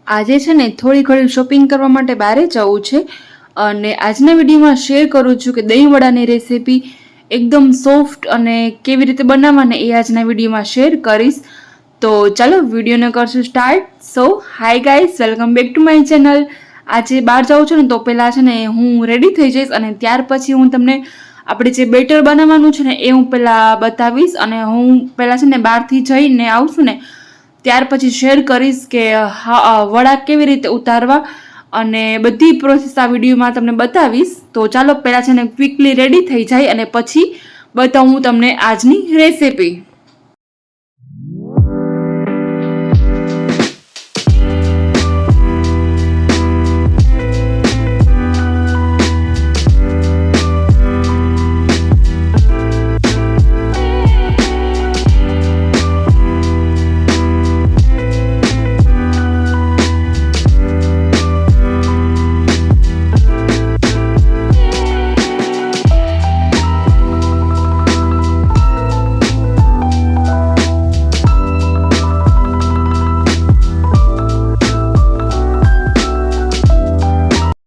આજે છે ને થોડી ઘણી શોપિંગ કરવા માટે બહાર જવું છે અને આજના વિડીયોમાં શેર કરું છું કે દહીં વડાની રેસીપી એકદમ સોફ્ટ અને કેવી રીતે બનાવવાને એ આજના વિડીયોમાં શેર કરીશ. તો ચાલો વિડીયોને કરશું start. So hi guys, welcome back to my channel. આજે બહાર જાઉં છું ને તો પહેલાં છે ને હું રેડી થઈ જઈશ અને ત્યાર પછી હું તમને આપણે જે બેટર બનાવવાનું છે ને એ હું પહેલાં બતાવીશ અને હું પહેલાં છે ને બહારથી જઈને આવશું ને ત્યાર પછી શેર કરીશ કે વડા કેવી રીતે ઉતારવા અને બધી પ્રોસેસ આ વિડીયોમાં તમને બતાવીશ. તો ચાલો પહેલાં છે ને ક્વિકલી રેડી થઈ જાય અને પછી બતાવું તમને આજની રેસીપી.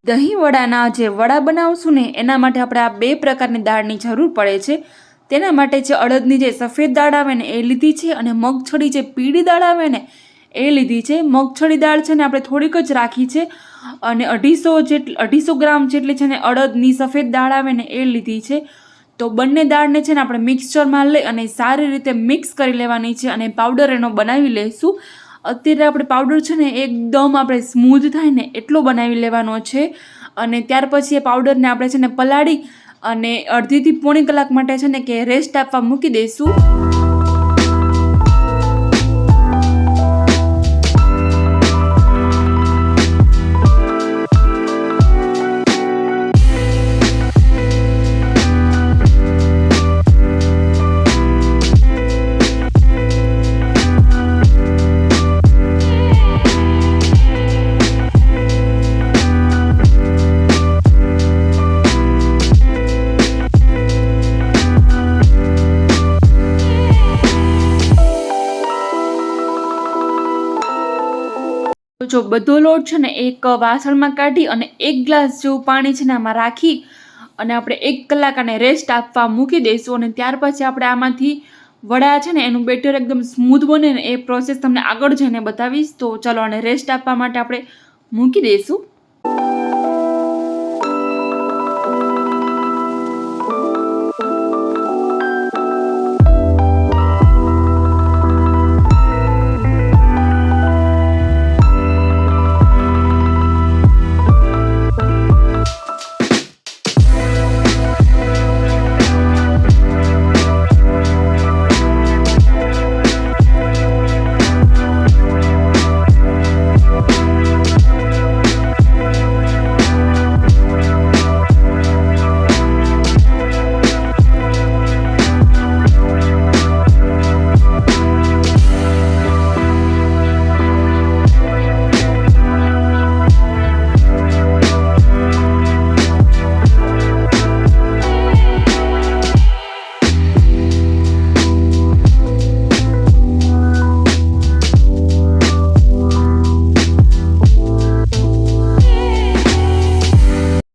દહીં વડાના જે વડા બનાવશું ને એના માટે આપણે આ બે પ્રકારની દાળની જરૂર પડે છે. તેના માટે જે અડદની જે સફેદ દાળ આવે ને એ લીધી છે અને મગછળી જે પીળી દાળ આવે ને એ લીધી છે. મગછળી દાળ છે ને આપણે થોડીક જ રાખી છે અને 250 ગ્રામ જેટલી છે ને અડદની સફેદ દાળ આવે ને એ લીધી છે. તો બંને દાળને છે ને આપણે મિક્સચરમાં લઈ અને સારી રીતે મિક્સ કરી લેવાની છે અને પાવડર એનો બનાવી લઈશું. અત્યારે આપણે પાવડર છે ને એકદમ આપણે સ્મૂધ થાય ને એટલો બનાવી લેવાનો છે અને ત્યાર પછી એ પાવડરને આપણે છે ને પલાળી અને અડધીથી પોણી કલાક માટે છે ને કે રેસ્ટ આપવા મૂકી દઈશું. જો બધો લોટ છે ને એક વાસણમાં કાઢી અને 1 ગ્લાસ જેવું પાણી છે ને આમાં રાખી અને આપણે 1 કલાક આને રેસ્ટ આપવા મૂકી દઈશું અને ત્યાર પછી આપણે આમાંથી વડા છે ને એનું બેટર એકદમ સ્મૂથ બને ને એ પ્રોસેસ તમને આગળ જઈને બતાવીશ. તો ચાલો આને રેસ્ટ આપવા માટે આપણે મૂકી દઈશું.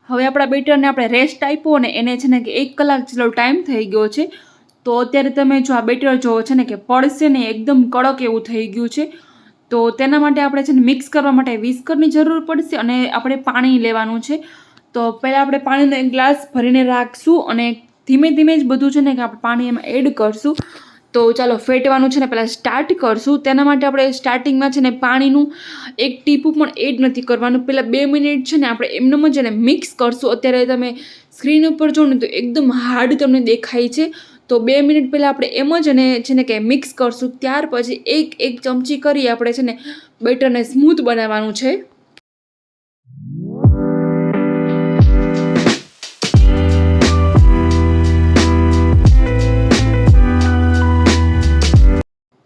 હવે આપણા બેટરને આપણે રેસ્ટ આપ્યો ને એને છે ને કે 1 કલાક જેટલો ટાઈમ થઈ ગયો છે. તો અત્યારે તમે જો આ બેટર જોવો છે ને કે પડશે ને એકદમ કડક એવું થઈ ગયું છે. તો તેના માટે આપણે છે ને મિક્સ કરવા માટે વિસ્કરની જરૂર પડશે અને આપણે પાણી લેવાનું છે. તો પહેલાં આપણે પાણીનો 1 ગ્લાસ ભરીને રાખશું અને ધીમે ધીમે જ બધું છે ને કે આપણે પાણી એમાં એડ કરશું. તો ચાલો ફેટવાનું છે ને પહેલાં સ્ટાર્ટ કરશું. તેના માટે આપણે સ્ટાર્ટિંગમાં છે ને પાણીનું 1 ટીપું પણ એડ નથી કરવાનું. પહેલાં 2 મિનિટ છે ને આપણે એમનેમ જ એને મિક્સ કરશું. અત્યારે તમે સ્ક્રીન ઉપર જો ને તો એકદમ હાર્ડ તમને દેખાય છે. તો 2 મિનિટ પહેલાં આપણે એમ જ એને છે ને કે મિક્સ કરશું. ત્યાર પછી એક ચમચી કરી આપણે છે ને બેટરને સ્મૂથ બનાવવાનું છે.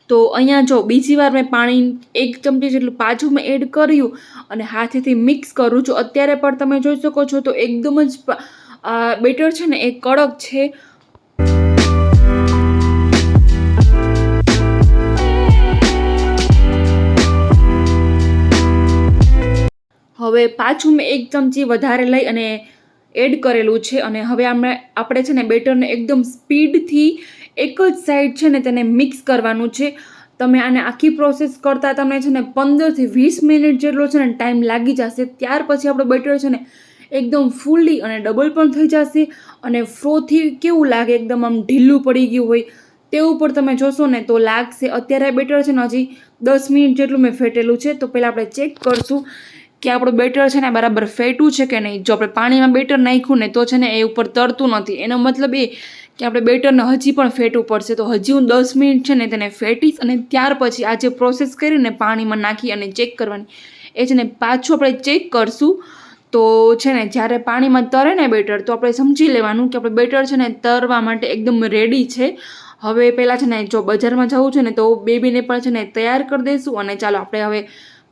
તો અહીંયા જો બીજી વાર મેં પાણી 1 ચમચી જેટલું પાછું મેં એડ કર્યું અને હાથેથી મિક્સ કરું છું. અત્યારે પણ તમે જોઈ શકો છો તો એકદમ જ બેટર છે ને એ કડક છે. હવે પાછું મેં 1 ચમચી વધારે લઈ અને એડ કરેલું છે અને હવે આપણે છે ને બેટરને એકદમ સ્પીડથી એક જ સાઈડ છે ને તેને મિક્સ કરવાનું છે. તમે આને આખી પ્રોસેસ કરતાં તમને છે ને 15થી 20 મિનિટ જેટલો છે ને ટાઈમ લાગી જશે. ત્યાર પછી આપણું બેટર છે ને એકદમ ફૂલ્લી અને ડબલ પણ થઈ જશે અને ફ્રોથી કેવું લાગે, એકદમ આમ ઢીલું પડી ગયું હોય તેવું પણ તમે જોશો ને તો લાગશે. અત્યારે બેટર છે ને હજી 10 મિનિટ જેટલું મેં ફેટેલું છે. તો પહેલાં આપણે ચેક કરશું કે આપણું બેટર છે ને બરાબર ફેટું છે કે નહીં. જો આપણે પાણીમાં બેટર નાખ્યું ને તો છે ને એ ઉપર તરતું નથી. એનો મતલબ એ કે આપણે બેટરને હજી પણ ફેટવું પડશે. તો હજી હું 10 મિનિટ છે ને તેને ફેટીશ અને ત્યાર પછી આ જે પ્રોસેસ કરીને પાણીમાં નાખી અને ચેક કરવાની એ છે ને પાછું આપણે ચેક કરશું. તો છે ને જ્યારે પાણીમાં તરે ને બેટર તો આપણે સમજી લેવાનું કે આપણે બેટર છે ને તરવા માટે એકદમ રેડી છે. હવે પહેલાં છે ને જો બજારમાં જવું છે ને તો બેબીને પણ છે ને તૈયાર કરી દઈશું અને ચાલો આપણે હવે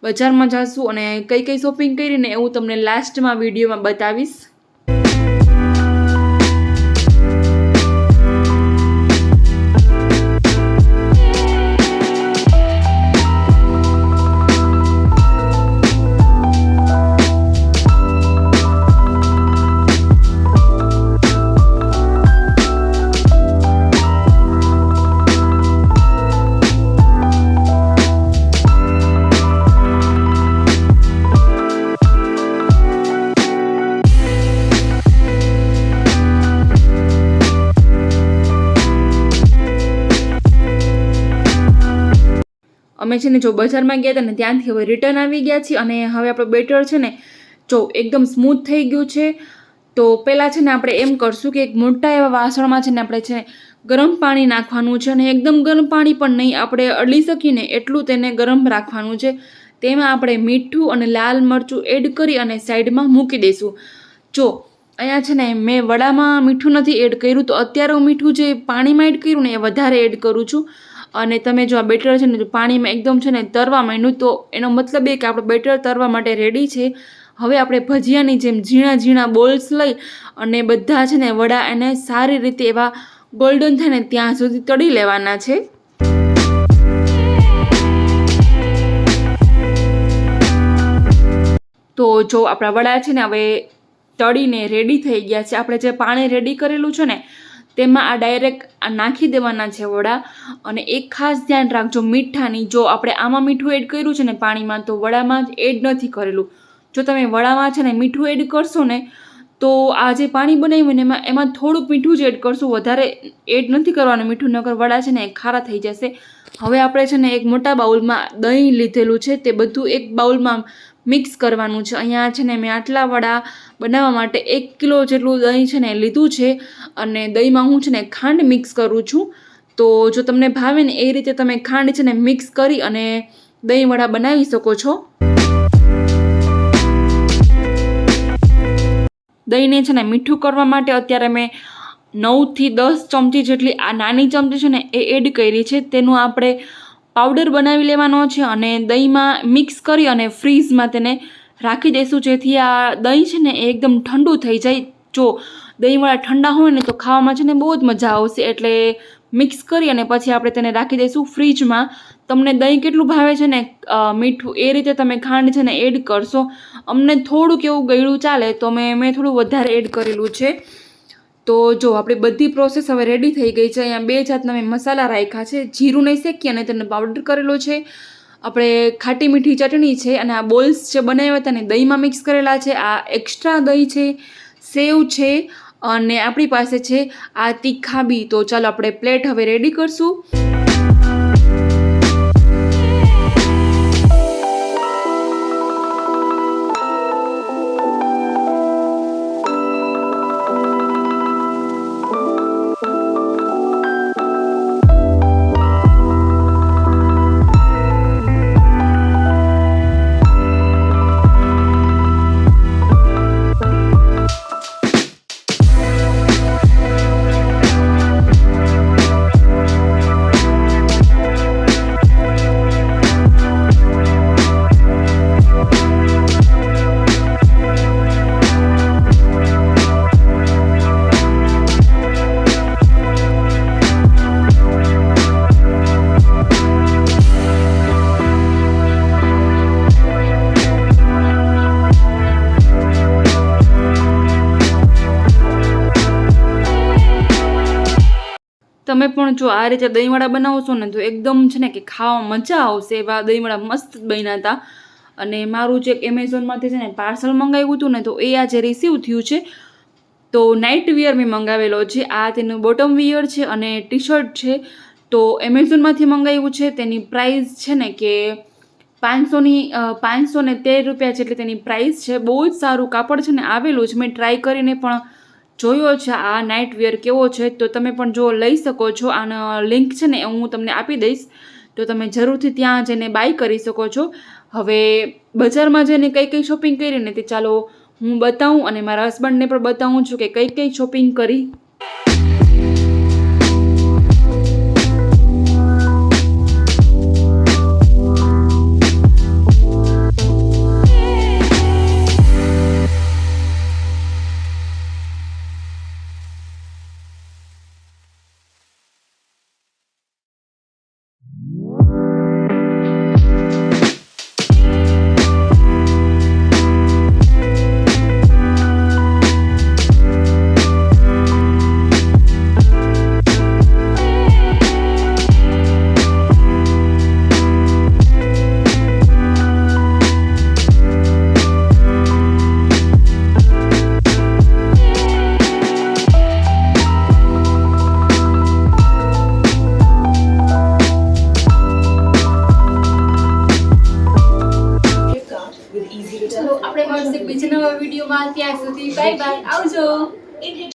બજારમાં જઈશું અને કઈ કઈ શોપિંગ કરીને એવું તમને લાસ્ટમાં વિડીયોમાં બતાવીશ. અમે છે ને જો બજારમાં ગયા હતા ને ત્યાંથી હવે રિટર્ન આવી ગયા છીએ અને હવે આપણું બેટર છે ને જો એકદમ સ્મૂથ થઈ ગયું છે. તો પહેલાં છે ને આપણે એમ કરશું કે એક મોટા એવા વાસણમાં છે ને આપણે છે ગરમ પાણી નાખવાનું છે અને એકદમ ગરમ પાણી પણ નહીં, આપણે અડલી શકીને એટલું તેને ગરમ રાખવાનું છે. તેમાં આપણે મીઠું અને લાલ મરચું એડ કરી અને સાઈડમાં મૂકી દઈશું. જો અહીંયા છે ને મેં વડામાં મીઠું નથી એડ કર્યું તો અત્યારે હું મીઠું જે પાણીમાં એડ કર્યું ને એ વધારે એડ કરું છું. અને તમે જો આ બેટર છે ને જો પાણીમાં એકદમ છે ને તરવા માંડ્યું તો એનો મતલબ એ કે આપણું બેટર તરવા માટે રેડી છે. હવે આપણે ભજીયાની જેમ ઝીણા ઝીણા બોલ્સ લઈ અને બધા છે ને વડા એને સારી રીતે એવા ગોલ્ડન થાય ને ત્યાં સુધી તળી લેવાના છે. તો જો આપણા વડા છે ને હવે તળીને રેડી થઈ ગયા છે. આપણે જે પાણી રેડી કરેલું છે ને તેમાં આ ડાયરેક્ટ નાખી દેવાના છે વડા. અને એક ખાસ ધ્યાન રાખજો મીઠાની, જો આપણે આમાં મીઠું એડ કર્યું છે ને પાણીમાં તો વડામાં જ એડ નથી કરેલું. જો તમે વડામાં છે ને મીઠું એડ કરશો ને તો આ જે પાણી બનાવ્યું ને એમાં થોડુંક મીઠું જ એડ કરશું, વધારે એડ નથી કરવાનું મીઠું, નકર વડા છે ને ખારા થઈ જશે. હવે આપણે છે ને એક મોટા બાઉલમાં દહીં લીધેલું છે તે બધું એક બાઉલમાં મિક્સ કરવાનું છે. અહીંયા છે ને મેં આટલા વડા બનાવવા માટે 1 કિલો જેટલું દહીં છે ને લીધું છે અને દહીંમાં હું છે ને ખાંડ મિક્સ કરું છું. તો જો તમને ભાવે ને એ રીતે તમે ખાંડ છે ને મિક્સ કરી અને દહીં વડા બનાવી શકો છો. દહીંને છે ને મીઠું કરવા માટે અત્યારે મેં 9 થી 10 ચમચી જેટલી આ નાની ચમચી છે ને એ એડ કરી છે. તેનું આપણે પાવડર બનાવી લેવાનો છે અને દહીંમાં મિક્સ કરી અને ફ્રીઝમાં તેને રાખી દઈશું જેથી આ દહીં છે ને એ એકદમ ઠંડુ થઈ જાય. જો દહીંવાળા ઠંડા હોય ને તો ખાવામાં છે ને બહુ જ મજા આવશે. એટલે મિક્સ કરી અને પછી આપણે તેને રાખી દઈશું ફ્રીજમાં. તમને દહીં કેટલું ભાવે છે ને મીઠું એ રીતે તમે ખાંડ છે ને એડ કરશો. અમને થોડુંક એવું ગળ્યું ચાલે તો મેં થોડું વધારે એડ કરેલું છે. તો જો આપણી બધી પ્રોસેસ હવે રેડી થઈ ગઈ છે. અહીંયા 2 જાતના મેં મસાલા રાખ્યા છે. જીરું નહીં શેકી અને તેને પાવડર કરેલો છે. આપણે ખાટી મીઠી ચટણી છે અને આ બોલ્સ જે બનાવ્યા હતા ને દહીંમાં મિક્સ કરેલા છે. આ એક્સ્ટ્રા દહીં છે, સેવ છે અને આપણી પાસે છે આ તીખા બી. તો ચાલો આપણે પ્લેટ હવે રેડી કરશું. તમે પણ જો આ રીતે દહીંવડા બનાવશો ને તો એકદમ છે ને કે ખાવામાં મજા આવશે. એવા દહીંવડા મસ્ત બન્યા હતા. અને મારું જે એમેઝોનમાંથી છે ને પાર્સલ મંગાવ્યું હતું ને તો એ આજે રિસીવ થયું છે. તો નાઇટ વિયર મેં મંગાવેલો છે. આ તેનું બોટમ વિયર છે અને ટી શર્ટ છે. તો એમેઝોનમાંથી મંગાવ્યું છે. તેની પ્રાઇસ છે ને કે 513 રૂપિયા જેટલી તેની પ્રાઇસ છે. બહુ જ સારું કાપડ છે ને આવેલું છે. મેં ટ્રાય કરીને પણ જોયો છે આ નાઇટ વિયર કેવો છે. તો તમે પણ જો લઈ શકો છો. આનો લિંક છે ને હું તમને આપી દઈશ. તો તમે જરૂરથી ત્યાં જઈને બાય કરી શકો છો. હવે બજારમાં જઈને કઈ કઈ શોપિંગ કરી ને તે ચાલો હું બતાવું અને મારા હસબન્ડને પણ બતાવું છું કે કઈ કઈ શોપિંગ કરી. ચલો આપણે મળશે બીજા નવા વિડીયોમાં. ત્યાં સુધી બાય બાય, આવજો.